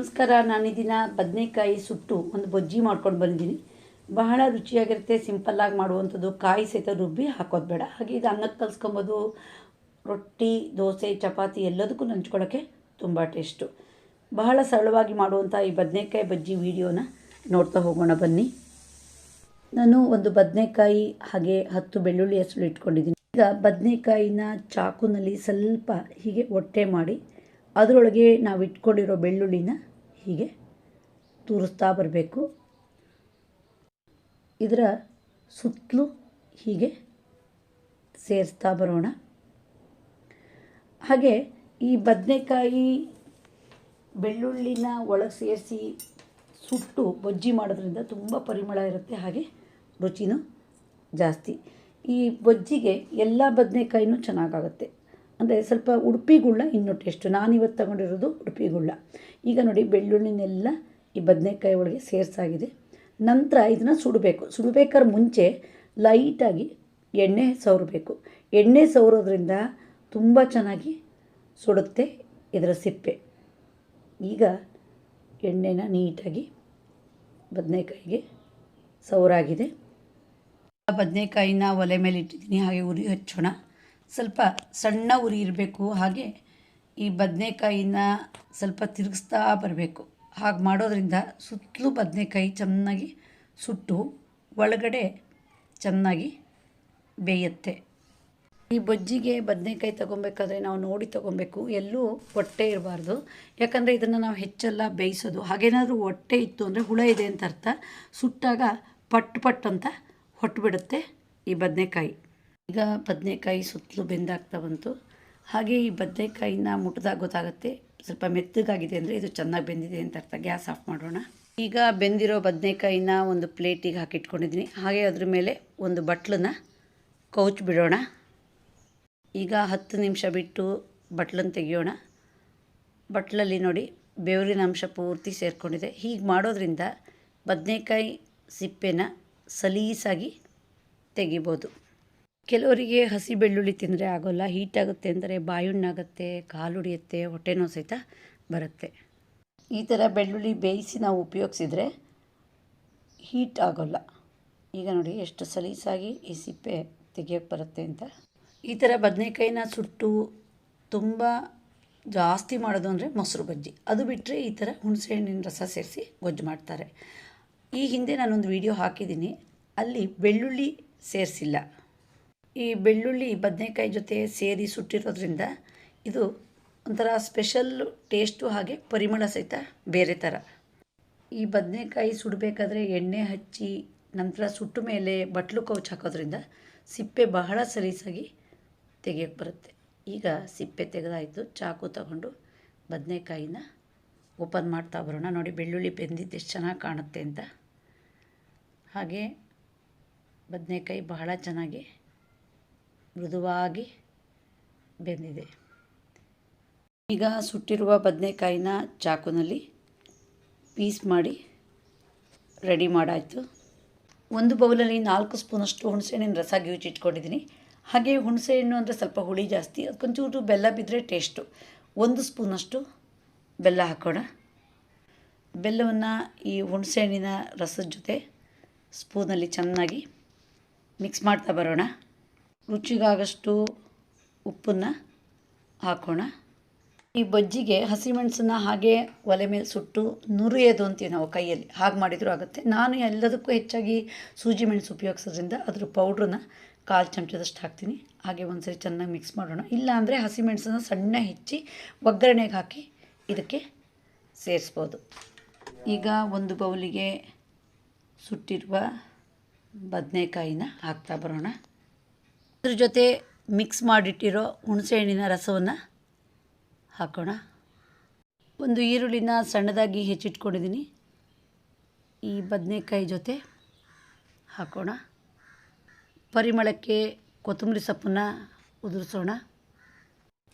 ನಮಸ್ಕಾರ. ನಾನು ಈ ದಿನ ಬದನೆಕಾಯಿ ಸುಟ್ಟು ಒಂದು ಬಜ್ಜಿ ಮಾಡ್ಕೊಂಡು ಬಂದಿದ್ದೀನಿ. ಬಹಳ ರುಚಿಯಾಗಿರುತ್ತೆ. ಸಿಂಪಲ್ಲಾಗಿ ಮಾಡುವಂಥದ್ದು. ಕಾಯಿ ಸಹಿತ ರುಬ್ಬಿ ಹಾಕೋದು ಬೇಡ. ಹಾಗೆ ಇದು ಅನ್ನಕ್ಕೆ ಕಲಿಸ್ಕೊಬೋದು. ರೊಟ್ಟಿ, ದೋಸೆ, ಚಪಾತಿ ಎಲ್ಲದಕ್ಕೂ ನಂಚ್ಕೊಳ್ಳೋಕ್ಕೆ ತುಂಬ ಟೇಸ್ಟು. ಬಹಳ ಸರಳವಾಗಿ ಮಾಡುವಂಥ ಈ ಬದನೆಕಾಯಿ ಬಜ್ಜಿ ವಿಡಿಯೋನ ನೋಡ್ತಾ ಹೋಗೋಣ ಬನ್ನಿ. ನಾನು ಒಂದು ಬದನೆಕಾಯಿ ಹಾಗೆ 10 ಬೆಳ್ಳುಳ್ಳಿ ಹೆಸರು ಇಟ್ಕೊಂಡಿದ್ದೀನಿ. ಈಗ ಬದನೆಕಾಯಿನ ಚಾಕುನಲ್ಲಿ ಸ್ವಲ್ಪ ಹೀಗೆ ಒಟ್ಟೆ ಮಾಡಿ ಅದರೊಳಗೆ ನಾವು ಇಟ್ಕೊಂಡಿರೋ ಬೆಳ್ಳುಳ್ಳಿನ ಹೀಗೆ ತೂರಿಸ್ತಾ ಬರಬೇಕು. ಇದರ ಸುತ್ತಲೂ ಹೀಗೆ ಸೇರಿಸ್ತಾ ಬರೋಣ. ಹಾಗೆ ಈ ಬದನೆಕಾಯಿ ಬೆಳ್ಳುಳ್ಳಿನ ಒಳಗೆ ಸೇರಿಸಿ ಸುಟ್ಟು ಬಜ್ಜಿ ಮಾಡೋದ್ರಿಂದ ತುಂಬ ಪರಿಮಳ ಇರುತ್ತೆ, ಹಾಗೆ ರುಚಿನೂ ಜಾಸ್ತಿ. ಈ ಬಜ್ಜಿಗೆ ಎಲ್ಲ ಬದನೆಕಾಯಿನೂ ಚೆನ್ನಾಗಾಗುತ್ತೆ. ಅಂದರೆ ಸ್ವಲ್ಪ ಉಡುಪಿ ಗುಳ್ಳ ಇನ್ನೂ ಟೇಸ್ಟು. ನಾನಿವತ್ತು ತಗೊಂಡಿರೋದು ಉಡುಪಿ ಗುಳ್ಳ. ಈಗ ನೋಡಿ, ಬೆಳ್ಳುಳ್ಳಿನೆಲ್ಲ ಈ ಬದನೆಕಾಯಿ ಒಳಗೆ ಸೇರಿಸಾಗಿದೆ. ನಂತರ ಇದನ್ನು ಸುಡಬೇಕು. ಸುಡಬೇಕಾದ್ರೆ ಮುಂಚೆ ಲೈಟಾಗಿ ಎಣ್ಣೆ ಸವರಬೇಕು. ಎಣ್ಣೆ ಸವರೋದ್ರಿಂದ ತುಂಬ ಚೆನ್ನಾಗಿ ಸುಡುತ್ತೆ ಇದರ ಸಿಪ್ಪೆ. ಈಗ ಎಣ್ಣೆನ ನೀಟಾಗಿ ಬದನೆಕಾಯಿಗೆ ಸವರಾಗಿದೆ. ಬದನೆಕಾಯಿನ ಒಲೆ ಮೇಲೆ ಇಟ್ಟಿದ್ದೀನಿ. ಹಾಗೆ ಉರಿ ಹಚ್ಚೋಣ. ಸ್ವಲ್ಪ ಸಣ್ಣ ಉರಿ ಇರಬೇಕು. ಹಾಗೆ ಈ ಬದನೆಕಾಯಿನ ಸ್ವಲ್ಪ ತಿರುಗಿಸ್ತಾ ಬರಬೇಕು. ಹಾಗೆ ಮಾಡೋದ್ರಿಂದ ಸುತ್ತಲೂ ಬದನೆಕಾಯಿ ಚೆನ್ನಾಗಿ ಸುಟ್ಟು ಒಳಗಡೆ ಚೆನ್ನಾಗಿ ಬೇಯುತ್ತೆ. ಈ ಬಜ್ಜಿಗೆ ಬದನೆಕಾಯಿ ತೊಗೊಬೇಕಾದ್ರೆ ನಾವು ನೋಡಿ ತೊಗೊಬೇಕು. ಎಲ್ಲೂ ಹೊಟ್ಟೆ ಇರಬಾರ್ದು. ಯಾಕಂದರೆ ಇದನ್ನು ನಾವು ಹೆಚ್ಚೆಲ್ಲ ಬೇಯಿಸೋದು. ಹಾಗೇನಾದರೂ ಹೊಟ್ಟೆ ಇತ್ತು ಅಂದರೆ ಹುಳ ಇದೆ ಅಂತ ಅರ್ಥ. ಸುಟ್ಟಾಗ ಪಟ್ ಅಂತ ಹೊಟ್ಟುಬಿಡುತ್ತೆ ಈ ಬದನೆಕಾಯಿ. ಈಗ ಬದನೆಕಾಯಿ ಸುತ್ತಲೂ ಬೆಂದಾಗ್ತಾ ಬಂತು. ಹಾಗೆ ಈ ಬದನೆಕಾಯಿನ ಮುಟ್ಟಿದಾಗ ಗೊತ್ತಾಗುತ್ತೆ ಸ್ವಲ್ಪ ಮೆತ್ತಗಾಗಿದೆ ಅಂದರೆ ಇದು ಚೆನ್ನಾಗಿ ಬೆಂದಿದೆ ಅಂತ ಅರ್ಥ. ಗ್ಯಾಸ್ ಆಫ್ ಮಾಡೋಣ. ಈಗ ಬೆಂದಿರೋ ಬದನೆಕಾಯಿನ ಒಂದು ಪ್ಲೇಟಿಗೆ ಹಾಕಿಟ್ಕೊಂಡಿದ್ದೀನಿ. ಹಾಗೆ ಅದ್ರ ಮೇಲೆ ಒಂದು ಬಟ್ಲನ್ನ ಕೌಚ್ ಬಿಡೋಣ. ಈಗ 10 ನಿಮಿಷ ಬಿಟ್ಟು ಬಟ್ಲನ್ನು ತೆಗಿಯೋಣ. ಬಟ್ಲಲ್ಲಿ ನೋಡಿ, ಬೆವರಿನ ಅಂಶ ಪೂರ್ತಿ ಸೇರಿಕೊಂಡಿದೆ. ಹೀಗೆ ಮಾಡೋದ್ರಿಂದ ಬದನೆಕಾಯಿ ಸಿಪ್ಪೆನ ಸಲೀಸಾಗಿ ತೆಗಿಬೋದು. ಕೆಲವರಿಗೆ ಹಸಿ ಬೆಳ್ಳುಳ್ಳಿ ತಿಂದರೆ ಆಗೋಲ್ಲ. ಹೀಟಾಗುತ್ತೆ ಅಂದರೆ ಬಾಯುಣ್ಣಾಗುತ್ತೆ, ಕಾಲು ಹೊಡಿಯುತ್ತೆ, ಹೊಟ್ಟೆ ನೋವು ಸಹಿತ ಬರುತ್ತೆ. ಈ ಥರ ಬೆಳ್ಳುಳ್ಳಿ ಬೇಯಿಸಿ ನಾವು ಉಪಯೋಗಿಸಿದರೆ ಹೀಟ್ ಆಗೋಲ್ಲ. ಈಗ ನೋಡಿ ಎಷ್ಟು ಸಲೀಸಾಗಿ ಈ ಸಿಪ್ಪೆ ತೆಗಿಯೋಕ್ಕೆ ಬರುತ್ತೆ ಅಂತ. ಈ ಥರ ಬದನೆಕಾಯಿನ ಸುಟ್ಟು ತುಂಬ ಜಾಸ್ತಿ ಮಾಡೋದು ಅಂದರೆ ಮೊಸರು ಬಜ್ಜಿ. ಅದು ಬಿಟ್ಟರೆ ಈ ಥರ ಹುಣಸೆಹಣ್ಣಿನ ರಸ ಸೇರಿಸಿ ಗೊಜ್ಜು ಮಾಡ್ತಾರೆ. ಈ ಹಿಂದೆ ನಾನೊಂದು ವಿಡಿಯೋ ಹಾಕಿದ್ದೀನಿ, ಅಲ್ಲಿ ಬೆಳ್ಳುಳ್ಳಿ ಸೇರಿಸಿಲ್ಲ. ಈ ಬೆಳ್ಳುಳ್ಳಿ ಬದನೆಕಾಯಿ ಜೊತೆ ಸೇರಿ ಸುಟ್ಟಿರೋದ್ರಿಂದ ಇದು ಒಂಥರ ಸ್ಪೆಷಲ್ ಟೇಸ್ಟು, ಹಾಗೆ ಪರಿಮಳ ಸಹಿತ ಬೇರೆ ಥರ. ಈ ಬದನೆಕಾಯಿ ಸುಡಬೇಕಾದ್ರೆ ಎಣ್ಣೆ ಹಚ್ಚಿ ನಂತರ ಸುಟ್ಟ ಮೇಲೆ ಬಟ್ಲು ಕೌಚ್ ಹಾಕೋದ್ರಿಂದ ಸಿಪ್ಪೆ ಬಹಳ ಸಲೀಸಾಗಿ ತೆಗಿಯೋಕ್ಕೆ ಬರುತ್ತೆ. ಈಗ ಸಿಪ್ಪೆ ತೆಗೆದಾಯಿತು. ಚಾಕು ತಗೊಂಡು ಬದನೆಕಾಯಿನ ಓಪನ್ ಮಾಡ್ತಾ ಬರೋಣ. ನೋಡಿ, ಬೆಳ್ಳುಳ್ಳಿ ಬೆಂದಿದ್ದು ಎಷ್ಟು ಚೆನ್ನಾಗಿ ಕಾಣುತ್ತೆ ಅಂತ. ಹಾಗೆ ಬದನೆಕಾಯಿ ಬಹಳ ಚೆನ್ನಾಗಿ ಮೃದುವಾಗಿ ಬೆಂದಿದೆ. ಈಗ ಸುಟ್ಟಿರುವ ಬದನೆಕಾಯಿನ ಚಾಕುನಲ್ಲಿ ಪೀಸ್ ಮಾಡಿ ರೆಡಿ ಮಾಡಾಯಿತು. ಒಂದು ಬೌಲಲ್ಲಿ 4 ಸ್ಪೂನಷ್ಟು ಹುಣಸೆಹಣ್ಣಿನ ರಸ ಗಿವುಚಿಟ್ಕೊಂಡಿದ್ದೀನಿ. ಹಾಗೆ ಹುಣಸೆಹಣ್ಣು ಅಂದರೆ ಸ್ವಲ್ಪ ಹುಳಿ ಜಾಸ್ತಿ, ಅದಕ್ಕೊಂಚೂರು ಬೆಲ್ಲ ಬಿದ್ದರೆ ಟೇಸ್ಟು. 1 ಸ್ಪೂನಷ್ಟು ಬೆಲ್ಲ ಹಾಕೋಣ. ಬೆಲ್ಲವನ್ನು ಈ ಹುಣಸೆಹಣ್ಣಿನ ರಸದ ಜೊತೆ ಸ್ಪೂನಲ್ಲಿ ಚೆನ್ನಾಗಿ ಮಿಕ್ಸ್ ಮಾಡ್ತಾ ಬರೋಣ. ರುಚಿಗಾಗಷ್ಟು ಉಪ್ಪನ್ನು ಹಾಕೋಣ. ಈ ಬಜ್ಜಿಗೆ ಹಸಿಮೆಣಸನ್ನು ಹಾಗೆ ಒಲೆ ಮೇಲೆ ಸುಟ್ಟು ನುರಿಯೋದು ಅಂತೀವಿ ನಾವು ಕೈಯಲ್ಲಿ, ಹಾಗೆ ಮಾಡಿದರೂ ಆಗುತ್ತೆ. ನಾನು ಎಲ್ಲದಕ್ಕೂ ಹೆಚ್ಚಾಗಿ ಸೂಜಿ ಮೆಣಸು ಉಪಯೋಗಿಸೋದ್ರಿಂದ ಅದ್ರ ಪೌಡ್ರನ್ನ 1/4 ಚಮಚದಷ್ಟು ಹಾಕ್ತೀನಿ. ಹಾಗೆ ಒಂದ್ಸರಿ ಚೆನ್ನಾಗಿ ಮಿಕ್ಸ್ ಮಾಡೋಣ. ಇಲ್ಲ ಅಂದರೆ ಹಸಿಮೆಣಸನ್ನು ಸಣ್ಣ ಹೆಚ್ಚಿ ಒಗ್ಗರಣೆಗೆ ಹಾಕಿ ಇದಕ್ಕೆ ಸೇರಿಸ್ಬೋದು. ಈಗ ಒಂದು ಬೌಲಿಗೆ ಸುಟ್ಟಿರುವ ಬದನೆಕಾಯಿನ ಹಾಕ್ತಾ ಬರೋಣ. ಅದ್ರ ಜೊತೆ ಮಿಕ್ಸ್ ಮಾಡಿಟ್ಟಿರೋ ಹುಣಸೆಹಣ್ಣಿನ ರಸವನ್ನು ಹಾಕೋಣ. ಒಂದು ಈರುಳ್ಳಿನ ಸಣ್ಣದಾಗಿ ಹೆಚ್ಚಿಟ್ಕೊಂಡಿದ್ದೀನಿ. ಈ ಬದನೆಕಾಯಿ ಜೊತೆ ಹಾಕೋಣ. ಪರಿಮಳಕ್ಕೆ ಕೊತ್ತಂಬರಿ ಸೊಪ್ಪನ್ನು ಉದುರಿಸೋಣ.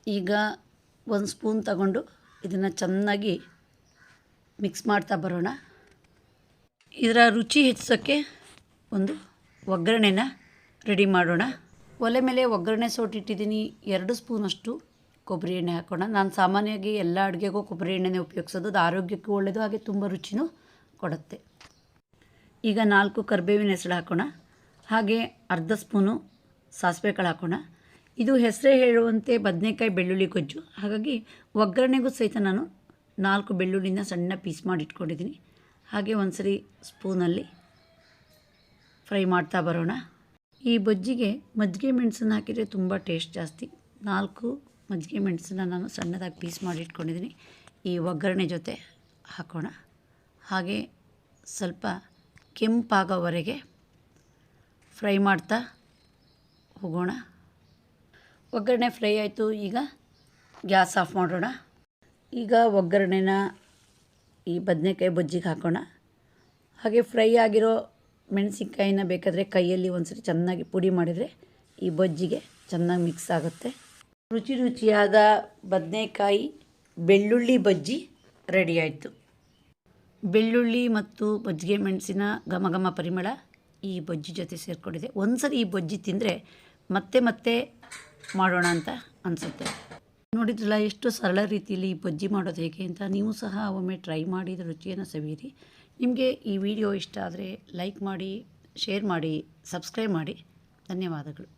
ಈಗ 1 ಸ್ಪೂನ್ ತಗೊಂಡು ಇದನ್ನು ಚೆನ್ನಾಗಿ ಮಿಕ್ಸ್ ಮಾಡ್ತಾ ಬರೋಣ. ಇದರ ರುಚಿ ಹೆಚ್ಚಿಸೋಕ್ಕೆ ಒಂದು ಒಗ್ಗರಣೆನ ರೆಡಿ ಮಾಡೋಣ. ಒಲೆ ಮೇಲೆ ಒಗ್ಗರಣೆ ಸೋಟಿಟ್ಟಿದ್ದೀನಿ. 2 ಸ್ಪೂನಷ್ಟು ಕೊಬ್ಬರಿ ಎಣ್ಣೆ ಹಾಕೋಣ. ನಾನು ಸಾಮಾನ್ಯವಾಗಿ ಎಲ್ಲ ಅಡುಗೆಗೂ ಕೊಬ್ಬರಿ ಎಣ್ಣೆನೇ ಉಪಯೋಗಿಸೋದು. ಅದು ಆರೋಗ್ಯಕ್ಕೂ ಒಳ್ಳೆಯದು, ಹಾಗೆ ತುಂಬ ರುಚಿನೂ ಕೊಡುತ್ತೆ. ಈಗ 4 ಕರಿಬೇವಿನ ಹೆಸರು ಹಾಕೋಣ. ಹಾಗೆ ಅರ್ಧ ಸ್ಪೂನು ಸಾಸಿವೆ ಕಾಳು ಹಾಕೋಣ. ಇದು ಹೆಸರೇ ಹೇಳುವಂತೆ ಬದನೆಕಾಯಿ ಬೆಳ್ಳುಳ್ಳಿ ಗೊಜ್ಜು, ಹಾಗಾಗಿ ಒಗ್ಗರಣೆಗೂ ಸಹಿತ ನಾನು 4 ಬೆಳ್ಳುಳ್ಳಿನ ಸಣ್ಣ ಪೀಸ್ ಮಾಡಿ ಇಟ್ಕೊಂಡಿದ್ದೀನಿ. ಹಾಗೆ ಒಂದ್ಸರಿ ಸ್ಪೂನಲ್ಲಿ ಫ್ರೈ ಮಾಡ್ತಾ ಬರೋಣ. ಈ ಬಜ್ಜಿಗೆ ಮಜ್ಜಿಗೆ ಮೆಣಸನ್ನು ಹಾಕಿದರೆ ತುಂಬ ಟೇಸ್ಟ್ ಜಾಸ್ತಿ. 4 ಮಜ್ಜಿಗೆ ಮೆಣಸನ್ನು ನಾನು ಸಣ್ಣದಾಗಿ ಪೀಸ್ ಮಾಡಿ ಇಟ್ಕೊಂಡಿದ್ದೀನಿ. ಈ ಒಗ್ಗರಣೆ ಜೊತೆ ಹಾಕೋಣ. ಹಾಗೆ ಸ್ವಲ್ಪ ಕೆಂಪಾಗೋವರೆಗೆ ಫ್ರೈ ಮಾಡ್ತಾ ಹೋಗೋಣ. ಒಗ್ಗರಣೆ ಫ್ರೈ ಆಯಿತು. ಈಗ ಗ್ಯಾಸ್ ಆಫ್ ಮಾಡೋಣ. ಈಗ ಒಗ್ಗರಣೆನ ಈ ಬದನೆಕಾಯಿ ಬಜ್ಜಿಗೆ ಹಾಕೋಣ. ಹಾಗೆ ಫ್ರೈ ಆಗಿರೋ ಮೆಣಸಿನ್ಕಾಯಿನ ಬೇಕಾದರೆ ಕೈಯಲ್ಲಿ ಒಂದ್ಸರಿ ಚೆನ್ನಾಗಿ ಪುಡಿ ಮಾಡಿದರೆ ಈ ಬಜ್ಜಿಗೆ ಚೆನ್ನಾಗಿ ಮಿಕ್ಸ್ ಆಗುತ್ತೆ. ರುಚಿಯಾದ ಬದನೆಕಾಯಿ ಬೆಳ್ಳುಳ್ಳಿ ಬಜ್ಜಿ ರೆಡಿ ಆಯಿತು. ಬೆಳ್ಳುಳ್ಳಿ ಮತ್ತು ಮಜ್ಜಿಗೆ ಮೆಣಸಿನ ಘಮ ಪರಿಮಳ ಈ ಬಜ್ಜಿ ಜೊತೆ ಸೇರಿಕೊಂಡಿದೆ. ಒಂದ್ಸರಿ ಈ ಬಜ್ಜಿ ತಿಂದರೆ ಮತ್ತೆ ಮಾಡೋಣ ಅಂತ ಅನಿಸುತ್ತೆ. ನೋಡಿದ್ರಲ್ಲ ಎಷ್ಟು ಸರಳ ರೀತಿಯಲ್ಲಿ ಈ ಬಜ್ಜಿ ಮಾಡೋದು ಹೇಗೆ ಅಂತ. ನೀವು ಸಹ ಒಮ್ಮೆ ಟ್ರೈ ಮಾಡಿ ರುಚಿಯನ್ನು ಸವಿಯಿರಿ. ನಿಮಗೆ ಈ ವಿಡಿಯೋ ಇಷ್ಟ ಆದರೆ ಲೈಕ್ ಮಾಡಿ, ಶೇರ್ ಮಾಡಿ, ಸಬ್ಸ್ಕ್ರೈಬ್ ಮಾಡಿ. ಧನ್ಯವಾದಗಳು.